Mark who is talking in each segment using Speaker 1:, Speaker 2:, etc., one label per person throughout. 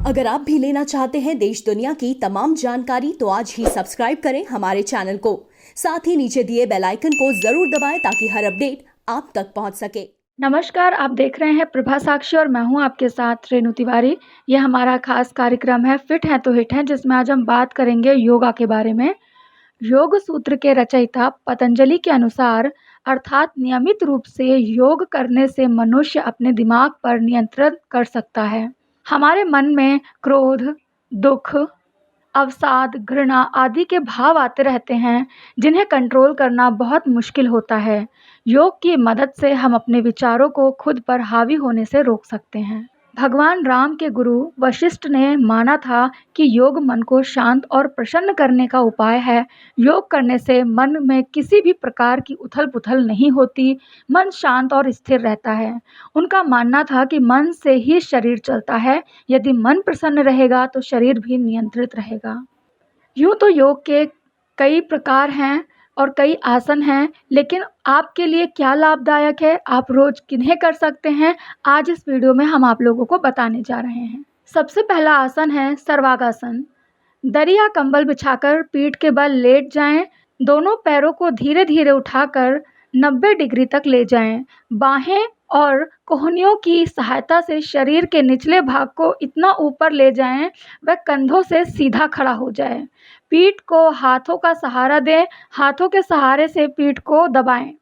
Speaker 1: अगर आप भी लेना चाहते हैं देश दुनिया की तमाम जानकारी तो आज ही सब्सक्राइब करें हमारे चैनल को। साथ ही नीचे दिए बेल आइकन को जरूर दबाएं ताकि हर अपडेट आप तक पहुंच सके।
Speaker 2: नमस्कार, आप देख रहे हैं प्रभा साक्षी और मैं हूं आपके साथ रेणु तिवारी। यह हमारा खास कार्यक्रम है फिट है तो हिट है, जिसमें आज हम बात करेंगे योगा के बारे में। योग सूत्र के रचयिता पतंजलि के अनुसार अर्थात नियमित रूप से योग करने से मनुष्य अपने दिमाग पर नियंत्रण कर सकता है। हमारे मन में क्रोध, दुख, अवसाद, घृणा आदि के भाव आते रहते हैं, जिन्हें कंट्रोल करना बहुत मुश्किल होता है। योग की मदद से हम अपने विचारों को खुद पर हावी होने से रोक सकते हैं। भगवान राम के गुरु वशिष्ठ ने माना था कि योग मन को शांत और प्रसन्न करने का उपाय है। योग करने से मन में किसी भी प्रकार की उथल पुथल नहीं होती, मन शांत और स्थिर रहता है। उनका मानना था कि मन से ही शरीर चलता है, यदि मन प्रसन्न रहेगा तो शरीर भी नियंत्रित रहेगा। यूँ तो योग के कई प्रकार हैं और कई आसन हैं, लेकिन आपके लिए क्या लाभदायक है, आप रोज किन्हें कर सकते हैं, आज इस वीडियो में हम आप लोगों को बताने जा रहे हैं। सबसे पहला आसन है सर्वांगासन। दरी या कंबल बिछाकर पीठ के बल लेट जाएं, दोनों पैरों को धीरे धीरे उठाकर 90 डिग्री तक ले जाएं। बाहें और कोहनियों की सहायता से शरीर के निचले भाग को इतना ऊपर ले जाएं वह कंधों से सीधा खड़ा हो जाए। पीठ को हाथों का सहारा दें, हाथों के सहारे से पीठ को दबाएं।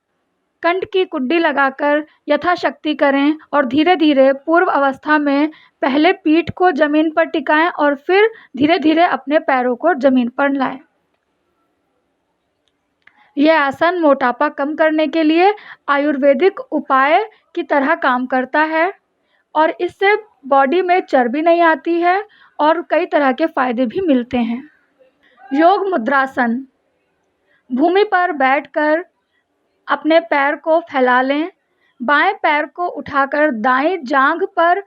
Speaker 2: कंठ की कुड्डी लगाकर यथाशक्ति करें और धीरे धीरे पूर्व अवस्था में पहले पीठ को जमीन पर टिकाएं और फिर धीरे धीरे अपने पैरों को जमीन पर लाएं। यह आसन मोटापा कम करने के लिए आयुर्वेदिक उपाय की तरह काम करता है और इससे बॉडी में चर्बी नहीं आती है और कई तरह के फायदे भी मिलते हैं। योग मुद्रासन। भूमि पर बैठकर अपने पैर को फैला लें। बाएं पैर को उठाकर दाएं जांघ पर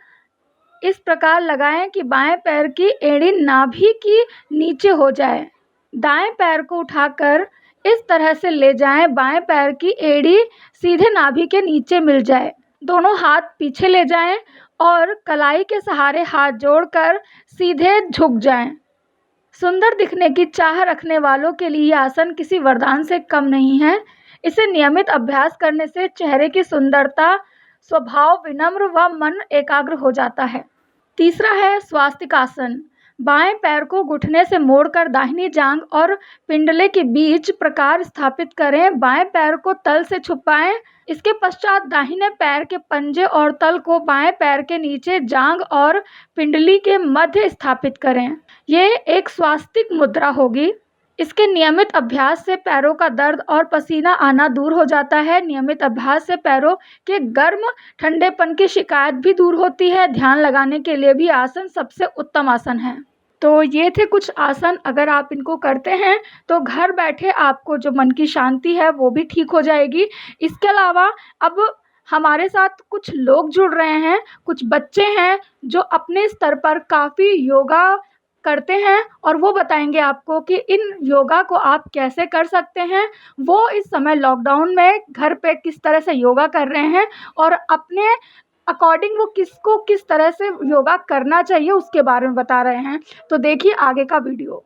Speaker 2: इस प्रकार लगाएं कि बाएं पैर की एड़ी नाभि की नीचे हो जाए। दाएं पैर को उठाकर इस तरह से ले जाएं, बाएं पैर की एड़ी सीधे नाभि के नीचे मिल जाए। दोनों हाथ पीछे ले जाएं और कलाई के सहारे हाथ जोड़कर सीधे झुक जाएं। सुंदर दिखने की चाह रखने वालों के लिए यह आसन किसी वरदान से कम नहीं है। इसे नियमित अभ्यास करने से चेहरे की सुंदरता, स्वभाव विनम्र व मन एकाग्र हो जाता है। तीसरा है स्वास्तिकासन। बाएं पैर को घुटने से मोड़कर दाहिनी जांघ और पिंडले के बीच प्रकार स्थापित करें। बाएं पैर को तल से छुपाएं। इसके पश्चात दाहिने पैर के पंजे और तल को बाएं पैर के नीचे जांघ और पिंडली के मध्य स्थापित करें। ये एक स्वास्तिक मुद्रा होगी। इसके नियमित अभ्यास से पैरों का दर्द और पसीना आना दूर हो जाता है। नियमित अभ्यास से पैरों के गर्म ठंडेपन की शिकायत भी दूर होती है। ध्यान लगाने के लिए भी आसन सबसे उत्तम आसन है। तो ये थे कुछ आसन, अगर आप इनको करते हैं तो घर बैठे आपको जो मन की शांति है वो भी ठीक हो जाएगी। इसके अलावा अब हमारे साथ कुछ लोग जुड़ रहे हैं, कुछ बच्चे हैं जो अपने स्तर पर काफ़ी योगा करते हैं और वो बताएंगे आपको कि इन योगा को आप कैसे कर सकते हैं। वो इस समय लॉकडाउन में घर पे किस तरह से योगा कर रहे हैं और अपने अकॉर्डिंग वो किसको किस तरह से योगा करना चाहिए उसके बारे में बता रहे हैं। तो देखिए आगे का वीडियो।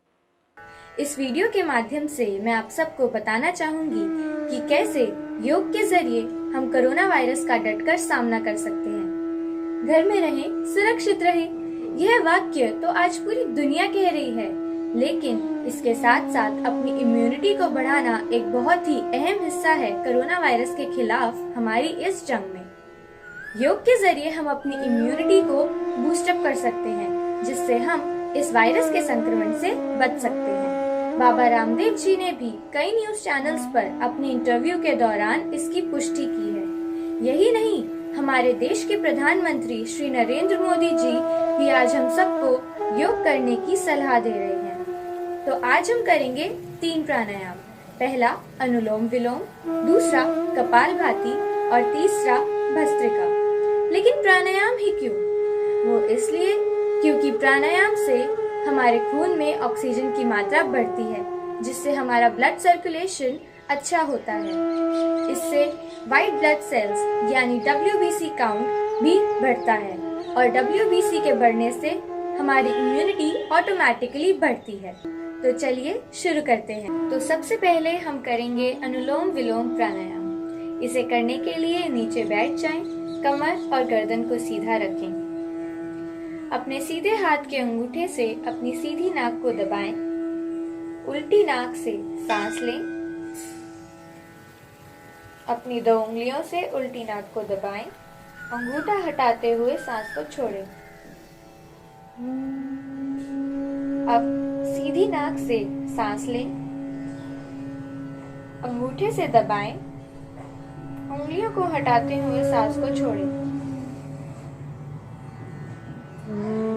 Speaker 3: इस वीडियो के माध्यम से मैं आप सबको बताना चाहूंगी कि कैसे योग के जरिए हम कोरोना वायरस का डटकर सामना कर सकते हैं। घर में रहें, सुरक्षित रहें। यह वाक्य तो आज पूरी दुनिया कह रही है, लेकिन इसके साथ साथ अपनी इम्यूनिटी को बढ़ाना एक बहुत ही अहम हिस्सा है कोरोना वायरस के खिलाफ हमारी इस जंग में। योग के जरिए हम अपनी इम्यूनिटी को बूस्टअप कर सकते हैं, जिससे हम इस वायरस के संक्रमण से बच सकते हैं। बाबा रामदेव जी ने भी कई न्यूज चैनल्स पर अपने इंटरव्यू के दौरान इसकी पुष्टि की है। यही नहीं, हमारे देश के प्रधानमंत्री श्री नरेंद्र मोदी जी भी आज हम सबको योग करने की सलाह दे रहे हैं। तो आज हम करेंगे 3 प्राणायाम। पहला अनुलोम विलोम, दूसरा कपालभाति और तीसरा भस्त्रिका। लेकिन प्राणायाम ही क्यों? वो इसलिए क्योंकि प्राणायाम से हमारे खून में ऑक्सीजन की मात्रा बढ़ती है, जिससे हमारा ब्लड सर्कुलेशन अच्छा होता है। इससे व्हाइट ब्लड सेल्स यानी WBC काउंट भी बढ़ता है और WBC के बढ़ने से हमारी इम्यूनिटी ऑटोमेटिकली बढ़ती है। तो चलिए शुरू करते हैं। तो सबसे पहले हम करेंगे अनुलोम विलोम प्राणायाम। इसे करने के लिए नीचे बैठ जाएं, कमर और गर्दन को सीधा रखें। अपने सीधे हाथ के अंगूठे से अपनी सीधी नाक को दबाएं। उल्टी नाक से सांस लें। अपनी 2 उंगलियों से उल्टी नाक को दबाएं। अंगूठा हटाते हुए सांस को छोड़ें। अब सीधी नाक से सांस लें। अंगूठे से दबाएं। उंगलियों को हटाते हुए सांस को छोड़ें।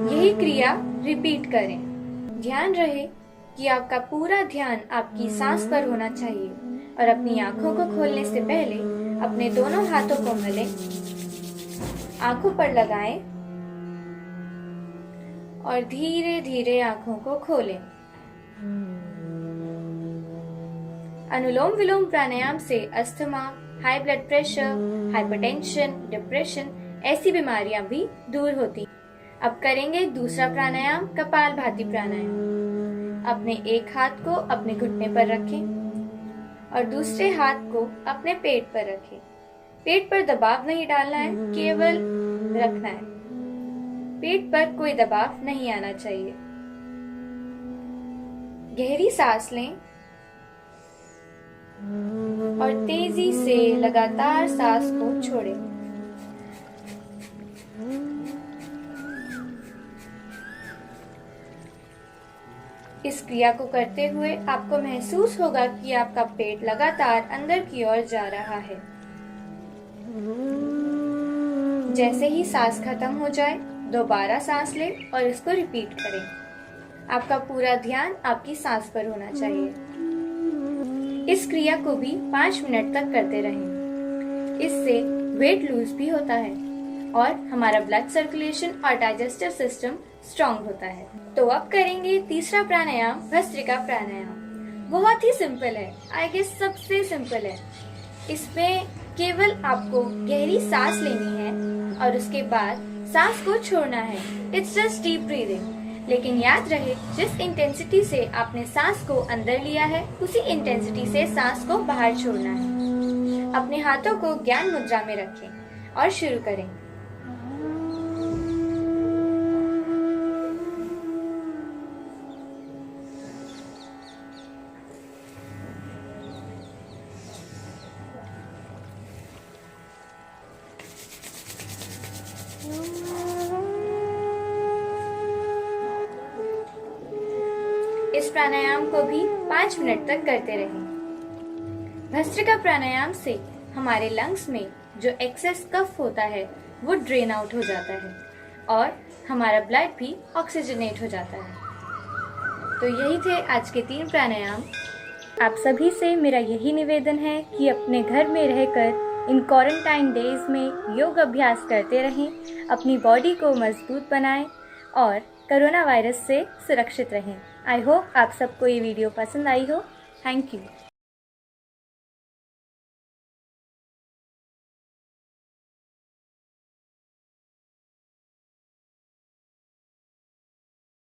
Speaker 3: यही क्रिया रिपीट करें। ध्यान रहे कि आपका पूरा ध्यान आपकी सांस पर होना चाहिए और अपनी आंखों को खोलने से पहले अपने दोनों हाथों को मलें, आंखों पर लगाएं और धीरे धीरे आंखों को खोलें। अनुलोम विलोम प्राणायाम से asthma, high blood pressure, hypertension, depression ऐसी बीमारियां भी दूर होती। अब करेंगे दूसरा प्राणायाम, कपालभाति प्राणायाम। अपने एक हाथ को अपने घुटने पर रखें और दूसरे हाथ को अपने पेट पर रखें। पेट पर दबाव नहीं डालना है, केवल रखना है। पेट पर कोई दबाव नहीं आना चाहिए। गहरी सांस लें और तेजी से लगातार सांस को छोड़ें। इस क्रिया को करते हुए आपको महसूस होगा कि आपका पेट लगातार अंदर की ओर जा रहा है। जैसे ही सांस खत्म हो जाए, दोबारा सांस लें और इसको रिपीट करें। आपका पूरा ध्यान आपकी सांस पर होना चाहिए। इस क्रिया को भी 5 मिनट तक करते रहें। इससे वेट लूज भी होता है और हमारा ब्लड सर्कुलेशन और डाइजेस्टिव सिस्टम स्ट्रॉन्ग होता है। तो अब करेंगे तीसरा प्राणायाम, भस्त्रिका प्राणायाम। बहुत ही सिंपल है, आई गेस सबसे सिंपल है। इसमें केवल आपको गहरी सांस लेनी है और उसके बाद सांस को छोड़ना है। It's just deep breathing. लेकिन याद रहे, जिस इंटेंसिटी से आपने सांस को अंदर लिया है, उसी इंटेंसिटी से सांस को बाहर छोड़ना है। अपने हाथों को ज्ञान मुद्रा में रखें और शुरू करें। इस प्राणायाम को भी 5 मिनट तक करते रहें। भस्त्रिका प्राणायाम से हमारे लंग्स में जो एक्सेस कफ होता है वो ड्रेन आउट हो जाता है और हमारा ब्लड भी ऑक्सीजनेट हो जाता है। तो यही थे आज के 3 प्राणायाम। आप सभी से मेरा यही निवेदन है कि अपने घर में रहकर इन क्वारंटाइन डेज में योग अभ्यास करते रहें, अपनी बॉडी को मजबूत बनाएं और कोरोना वायरस से सुरक्षित रहें। आई होप आप सबको ये वीडियो पसंद आई हो। Thank you.